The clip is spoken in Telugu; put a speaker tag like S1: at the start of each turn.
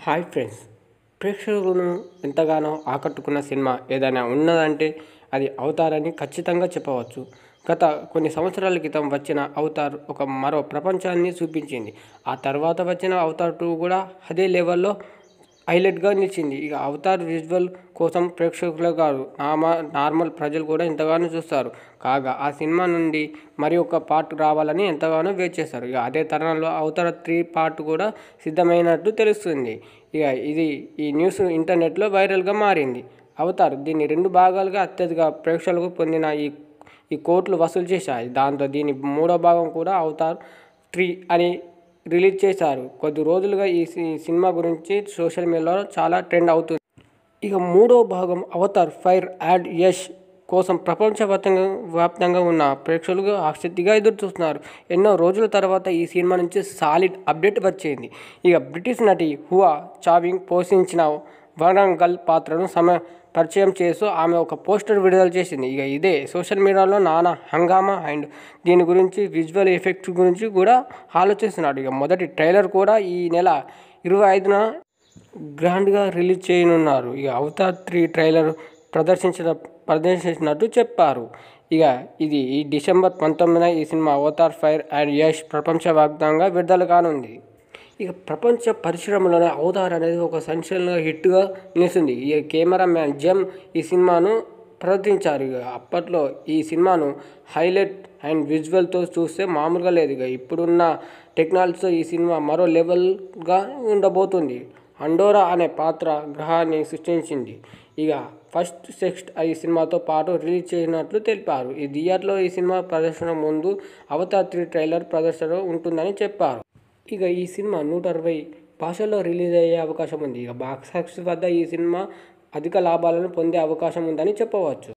S1: హాయ్ ఫ్రెండ్స్, ప్రేక్షకులను ఎంతగానో ఆకట్టుకున్న సినిమా ఏదైనా ఉన్నదంటే అది అవతార్ అని ఖచ్చితంగా చెప్పవచ్చు. గత కొన్ని సంవత్సరాల క్రితం వచ్చిన అవతార్ ఒక మరో ప్రపంచాన్ని చూపించింది. ఆ తర్వాత వచ్చిన అవతార్ 2 కూడా అదే లెవెల్లో హైలైట్గా నిలిచింది. ఇక అవతార్ విజువల్ కోసం ప్రేక్షకులే కాదు, నార్మల్ ప్రజలు కూడా ఎంతగానో చూస్తారు. కాగా ఆ సినిమా నుండి మరి ఒక పార్ట్ రావాలని ఎంతగానో వెయిట్ చేస్తారు. ఇక అదే తరుణంలో అవతార్ 3 పార్ట్ కూడా సిద్ధమైనట్టు తెలుస్తుంది. ఇక ఈ న్యూస్ ఇంటర్నెట్లో వైరల్గా మారింది. అవతార్ దీన్ని 2 భాగాలుగా అత్యధిక ప్రేక్షకులకు పొందిన ఈ కోట్లు వసూలు చేశాయి. దాంతో దీని 3వ భాగం కూడా అవతార్ 3 అని రిలీజ్ చేశారు. కొద్ది రోజులుగా ఈ సినిమా గురించి సోషల్ మీడియాలో చాలా ట్రెండ్ అవుతుంది. ఇక 3వ భాగం అవతార్ ఫైర్ అండ్ యాష్ కోసం వ్యాప్తంగా ఉన్న ప్రేక్షకులు ఆసక్తిగా ఎదురుచూస్తున్నారు. ఎన్నో రోజుల తర్వాత ఈ సినిమా నుంచి సాలిడ్ అప్డేట్ వచ్చింది. ఇక బ్రిటిష్ నటి హువా చావింగ్ పోషించిన వరంగల్ పాత్రను పరిచయం చేస్తూ ఆమె ఒక పోస్టర్ విడుదల చేసింది. ఇక ఇదే సోషల్ మీడియాలో నానా హంగామా అండ్ దీని గురించి విజువల్ ఎఫెక్ట్స్ గురించి కూడా ఆలోచిస్తున్నాడు. ఇక మొదటి ట్రైలర్ కూడా ఈ నెల 25న గ్రాండ్గా రిలీజ్ చేయనున్నారు. ఇక అవతార్ 3 ట్రైలర్ ప్రదర్శించినట్టు చెప్పారు. ఇక ఈ డిసెంబర్ 19న ఈ cinema Avatar fire and ash ప్రపంచవ్యాప్తంగా విడుదల కానుంది. ఇక ప్రపంచ పరిశ్రమలోనే అవతార్ అనేది ఒక సెన్సేషనల్ హిట్గా నిలిచింది. ఈ కెమెరామ్యాన్ జెమ్ ఈ సినిమాను ప్రదర్శించారు. ఇక అప్పట్లో ఈ సినిమాను హైలైట్ అండ్ విజువల్తో చూస్తే మామూలుగా లేదు. ఇక ఇప్పుడున్న టెక్నాలజీతో ఈ సినిమా మరో లెవెల్గా ఉండబోతుంది. అండోరా అనే పాత్ర గ్రహాన్ని సృష్టించింది. ఇక ఫస్ట్ సెక్స్ట్ ఈ సినిమాతో పాటు రిలీజ్ చేసినట్లు తెలిపారు. ఈ థియేటర్లో ఈ సినిమా ప్రదర్శన ముందు అవతార్ 3 ట్రైలర్ ప్రదర్శన ఉంటుందని చెప్పారు. ఇక ఈ సినిమా 160 భాషల్లో రిలీజ్ అయ్యే అవకాశం ఉంది. ఇక బాక్సాఫీస్ వద్ద ఈ సినిమా అధిక లాభాలను పొందే అవకాశం ఉందని చెప్పవచ్చు.